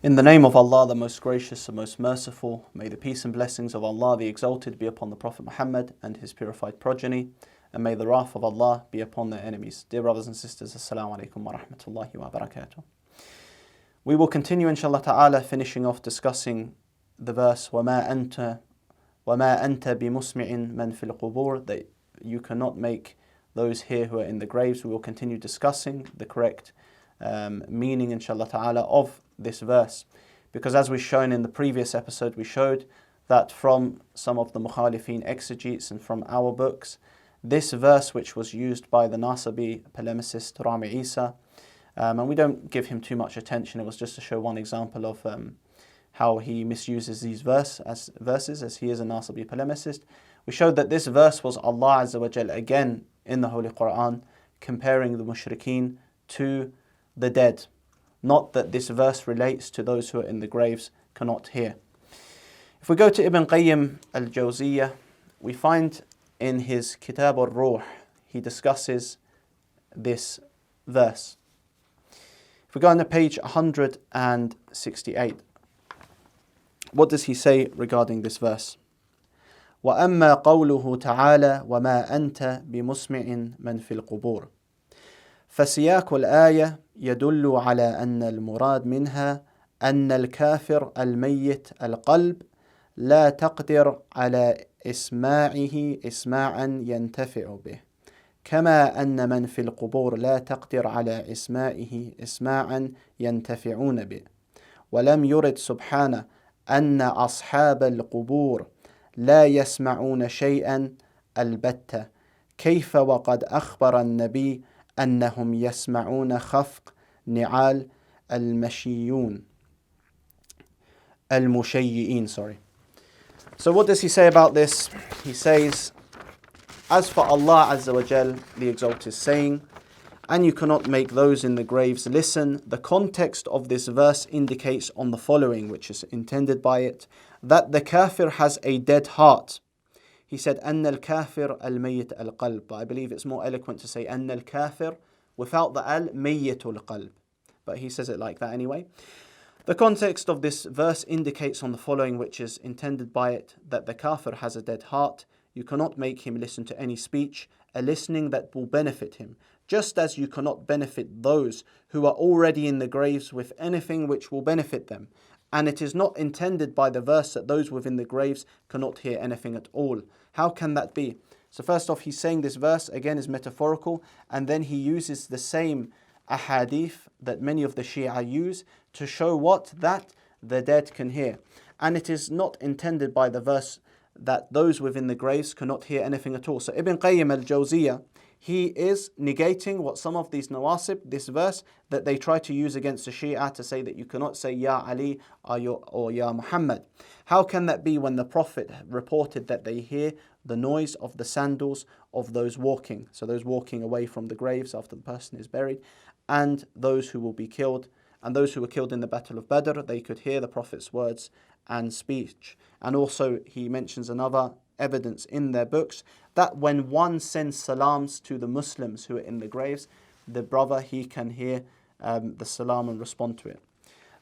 In the name of Allah, the most gracious, the most merciful, may the peace and blessings of Allah the Exalted be upon the Prophet Muhammad and his purified progeny, and may the wrath of Allah be upon their enemies. Dear brothers and sisters, 𝗧𝗨𝗥𝗓𝗦𝗧𝗜𝗢𝗎. We will continue inshallah ta'ala, finishing off discussing the verse وَمَا أَنْتَ بِمُسْمِعٍ مَنْ فِي الْقُبُورِ, that you cannot make those here who are in the graves. We will continue discussing the correct meaning inshallah ta'ala of this verse, because as we've shown in the previous episode, we showed that from some of the mukhalifin exegetes and from our books, this verse, which was used by the Nasabi polemicist 𝗦𝗨𝗣𝗍𝗍, and we don't give him too much attention, it was just to show one example of how he misuses these verses, as he is a Nasabi polemicist. We showed that this verse was Allah Azza wa Jal again in the Holy Quran comparing the mushrikeen to the dead. Not that this verse relates to those who are in the graves cannot hear. If we go to Ibn Qayyim al-Jawziyya, we find in his Kitab al-Ruh, he discusses this verse. If we go on to page 168, what does he say regarding this verse? وَأَمَّا قَوْلُهُ تَعَالَى وَمَا أَنْتَ بِمُسْمِعٍ مَنْ فِي الْقُبُورِ فسياق الآية يدل على أن المراد منها أن الكافر الميت القلب لا تقدر على إسماعه إسماعا ينتفع به، كما أن من في القبور لا تقدر على إسماعه إسماعا ينتفعون به. ولم يرد سبحانه أن أصحاب القبور لا يسمعون شيئا البتة، كيف وقد أخبر النبي أنهم يسمعون خفق نعال المشيئين. So what does he say about this? He says, as for Allah Azza wa Jal, the Exalted, saying, and you cannot make those in the graves listen, the context of this verse indicates on the following, which is intended by it, that the kafir has a dead heart. He said, أن الكافر الميت القلب, but I believe it's more eloquent to say أن الكافر without the al-ميت القلب, but he says it like that anyway. The context of this verse indicates on the following, which is intended by it, that the kafir has a dead heart. You cannot make him listen to any speech, a listening that will benefit him, just as you cannot benefit those who are already in the graves with anything which will benefit them. And it is not intended by the verse that those within the graves cannot hear anything at all. How can that be? So first off, he's saying this verse again is metaphorical, and then he uses the same ahadith that many of the Shia use to show what? That the dead can hear. And it is not intended by the verse that those within the graves cannot hear anything at all. So Ibn Qayyim al-Jawziyya, he is negating what some of these nawasib, this verse, that they try to use against the Shia to say that you cannot say Ya Ali or Ya Muhammad. How can that be when the Prophet reported that they hear the noise of the sandals of those walking, so those walking away from the graves after the person is buried, and those who will be killed, and those who were killed in the Battle of Badr, they could hear the Prophet's words and speech. And also he mentions another evidence in their books, that when one sends salams to the Muslims who are in the graves, the brother, he can hear the salam and respond to it.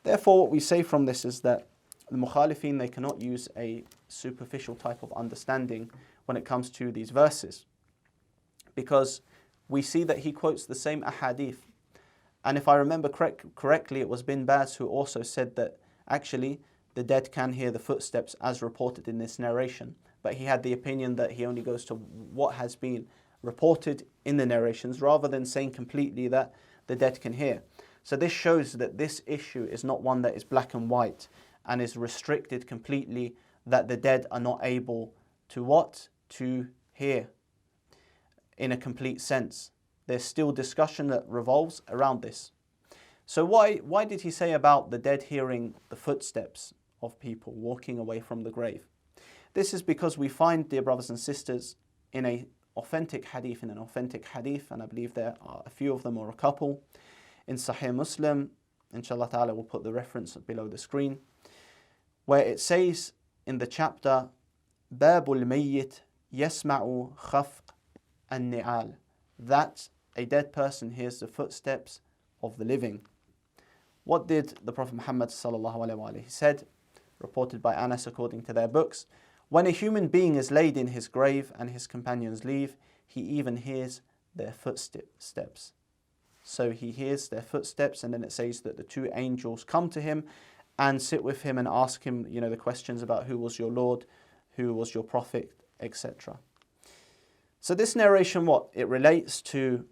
Therefore, what we say from this is that the mukhalifin, they cannot use a superficial type of understanding when it comes to these verses, because we see that he quotes the same ahadith. And if I remember correctly, it was Bin Baz who also said that actually the dead can hear the footsteps as reported in this narration. But he had the opinion that he only goes to what has been reported in the narrations, rather than saying completely that the dead can hear. So this shows that this issue is not one that is black and white and is restricted completely, that the dead are not able to what? To hear in a complete sense. There's still discussion that revolves around this. So why did he say about the dead hearing the footsteps of people walking away from the grave? This is because we find, dear brothers and sisters, in an authentic hadith, and I believe there are a few of them or a couple, in Sahih Muslim, inshallah ta'ala we'll put the reference below the screen, where it says in the chapter, باب الميت يسمع خفق النعال, that a dead person hears the footsteps of the living. What did the Prophet Muhammad sallallahu alaihi wasallam? He said, reported by Anas according to their books, when a human being is laid in his grave and his companions leave, he even hears their footsteps. So he hears their footsteps, and then it says that the two angels come to him and sit with him and ask him, the questions about who was your Lord, who was your Prophet, etc. So this narration, what? It relates to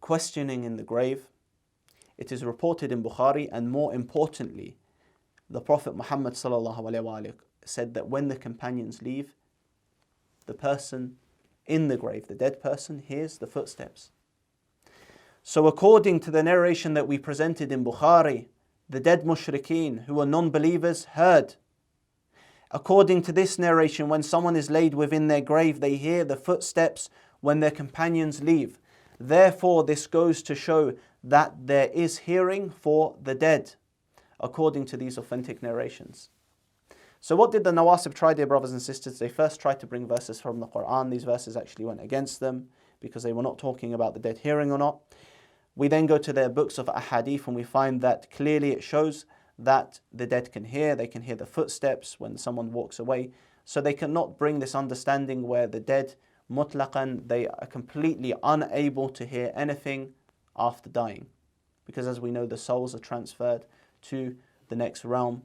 questioning in the grave. It is reported in Bukhari, and more importantly, the Prophet Muhammad sallallahu alaihi wasallam said that when the companions leave, the person in the grave, the dead person, hears the footsteps. So according to the narration that we presented in Bukhari, the dead mushrikeen who were non-believers heard. According to this narration, when someone is laid within their grave, they hear the footsteps when their companions leave. Therefore, this goes to show that there is hearing for the dead, according to these authentic narrations. So what did the Nawasib try, dear brothers and sisters? They first tried to bring verses from the Quran. These verses actually went against them because they were not talking about the dead hearing or not. We then go to their books of ahadith, and we find that clearly it shows that the dead can hear. They can hear the footsteps when someone walks away. So they cannot bring this understanding where the dead, mutlaqan, they are completely unable to hear anything after dying. Because as we know, the souls are transferred to the next realm,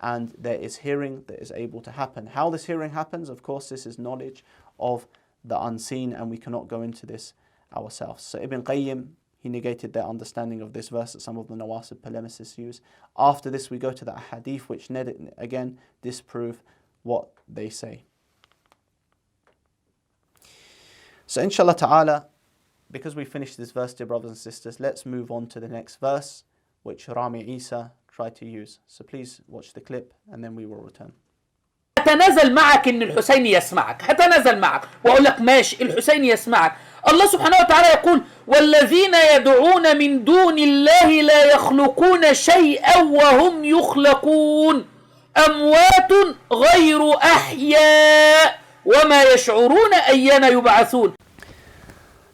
and there is hearing that is able to happen. How this hearing happens, of course, this is knowledge of the unseen, and we cannot go into this ourselves. So Ibn Qayyim, he negated their understanding of this verse that some of the Nawasib polemicists use. After this, we go to the ahadith, which again disprove what they say. So inshallah ta'ala, because we finished this verse, dear brothers and sisters, let's move on to the next verse, which Rami Isa tried to use. So please watch the clip, and then we will return. هتنازل معك ان الحسين يسمعك، هتنازل معك واقول لك ماشي الحسين يسمعك. الله سبحانه وتعالى يقول: والذين يدعون من دون الله لا يخلقون شيئا وهم يخلقون أموات غير أحياء وما يشعرون أيان يبعثون.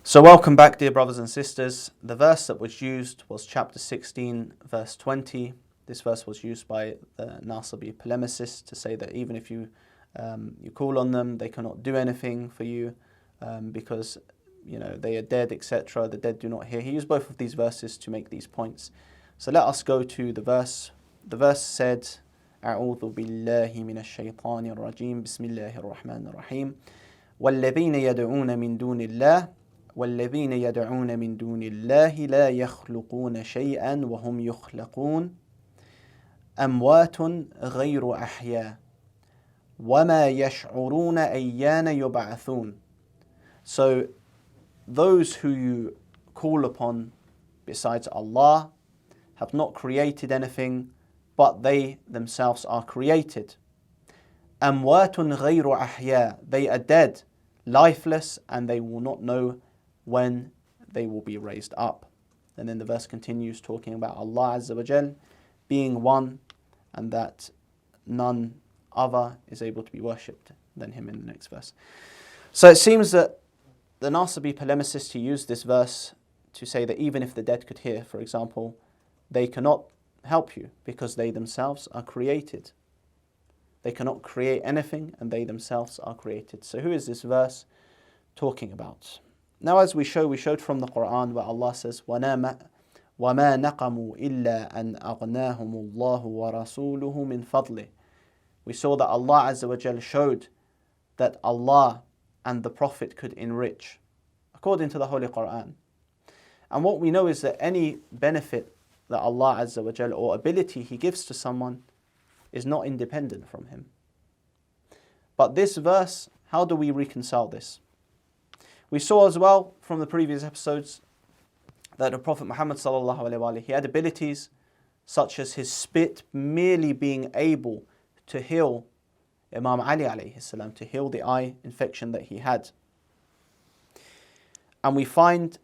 So welcome back, dear brothers and sisters. The verse that was used was chapter 16, verse 20. This verse was used by the Nasibi polemicists to say that even if you call on them, they cannot do anything for you because they are dead, etc. The dead do not hear. He used both of these verses to make these points. So let us go to the verse. The verse said, أعوذ بالله من الشيطان الرجيم بسم الله الرحمن الرحيم والذين يدعون من دون الله والذين يدعون من دون الله لا يخلقون شيئا وهم يخلقون أموات غير أحياء وما يشعرون أيان يبعثون. So those who you call upon besides Allah have not created anything, but they themselves are created. أموات غير أحياء. They are dead, lifeless, and they will not know when they will be raised up. And then the verse continues talking about Allah Azza wa Jal being one, and that none other is able to be worshipped than him in the next verse. So it seems that the Nasibi polemicists who used this verse to say that even if the dead could hear, for example, they cannot help you because they themselves are created. They cannot create anything, and they themselves are created. So who is this verse talking about? Now, as we showed from the Quran where Allah says, وَمَا نَقَمُوا إِلَّا أَنْ أَغْنَاهُمُ اللَّهُ وَرَسُولُهُ مِنْ فَضْلِهِ. We saw that Allah Azza wa Jal showed that Allah and the Prophet could enrich, according to the Holy Quran. And what we know is that any benefit that Allah Azza wa Jal, or ability He gives to someone, is not independent from Him. But this verse, how do we reconcile this? We saw as well from the previous episodes that the Prophet Muhammad sallallahu alaihi wasallam, he had abilities such as his spit merely being able to heal Imam Ali alayhi salam, to heal the eye infection that he had. And we find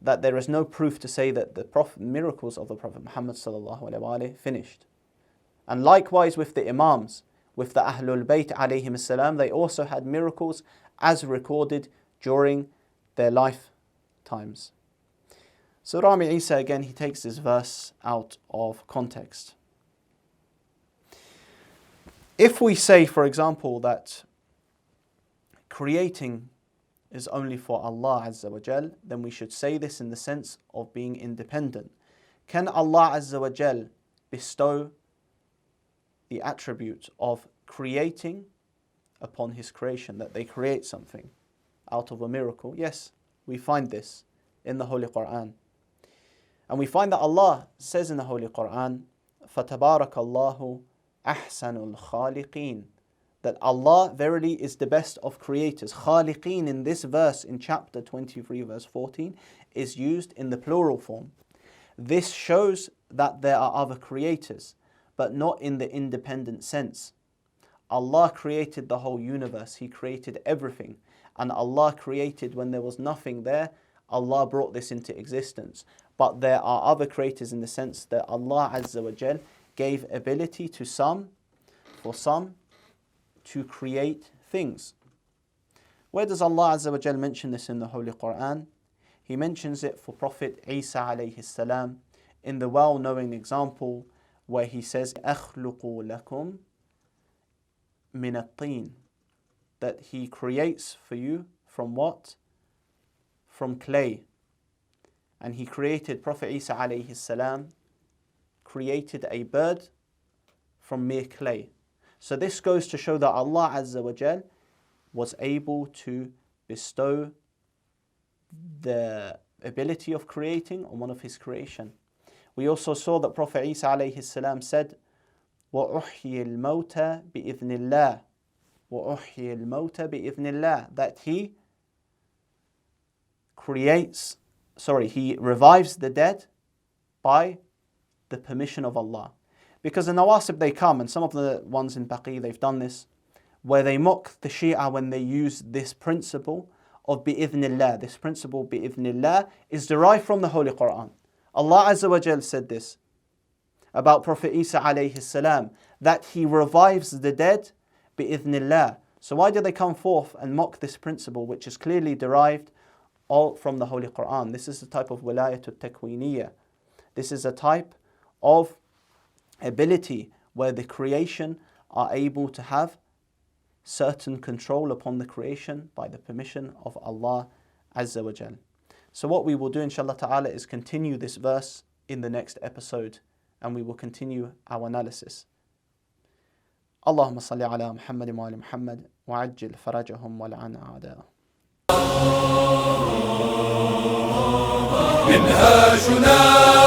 that there is no proof to say that the miracles of the Prophet Muhammad sallallahu alaihi wasallam finished. And likewise with the Imams, with the Ahlul Bayt alayhim salam, they also had miracles as recorded during their lifetimes. So Rami Isa again, he takes this verse out of context. If we say, for example, that creating is only for Allah Azza wa Jal, then we should say this in the sense of being independent. Can Allah Azza wa Jal bestow the attribute of creating upon His creation, that they create something out of a miracle? Yes, we find this in the Holy Quran. And we find that Allah says in the Holy Quran, فَتَبَارَكَ اللَّهُ أَحْسَنُ الْخَالِقِينَ, that Allah verily is the best of creators. Khaliqeen in this verse, in chapter 23 verse 14, is used in the plural form. This shows that there are other creators, but not in the independent sense. Allah created the whole universe, He created everything. And Allah created when there was nothing there, Allah brought this into existence. But there are other creators in the sense that Allah Azza wa Jal gave ability to some, for some, to create things. Where does Allah Azza wa Jal mention this in the Holy Quran? He mentions it for Prophet Isa alayhi salam in the well-known example where he says, أَخْلُقُ لَكُمْ مِنَ الطِّينِ, that He creates for you from what? From clay. And He created, Prophet Isa alayhi salam created a bird from mere clay. So this goes to show that Allah Azza wa Jal was able to bestow the ability of creating on one of His creation. We also saw that Prophet Isa alayhi salam said, وَأُحْيِي الْمَوْتَ بِإِذْنِ اللَّهِ وَأُحْيِي الْمَوْتَ بِإِذْنِ اللَّهِ, that He He revives the dead by the permission of Allah. Because the Nawasib, they come, and some of the ones in Baqi, they've done this, where they mock the Shia when they use this principle of bi'idhnillah. This principle bi'idhnillah is derived from the Holy Quran. Allah Azza wa Jal said this about Prophet Isa alayhi salam, that He revives the dead bi'idhnillah. So why do they come forth and mock this principle, which is clearly derived all from the Holy Quran? This is a type of 𝗦𝗨𝗕𝗏𝗦𝗧. This is a type of ability where the creation are able to have certain control upon the creation by the permission of Allah Azza wa Jal. So what we will do inshallah ta'ala is continue this verse in the next episode, and we will continue our analysis. Allahumma salli ala Muhammad wa ala Muhammad wa ajil farajahum wa la'an a'da'ahum. منهاجنا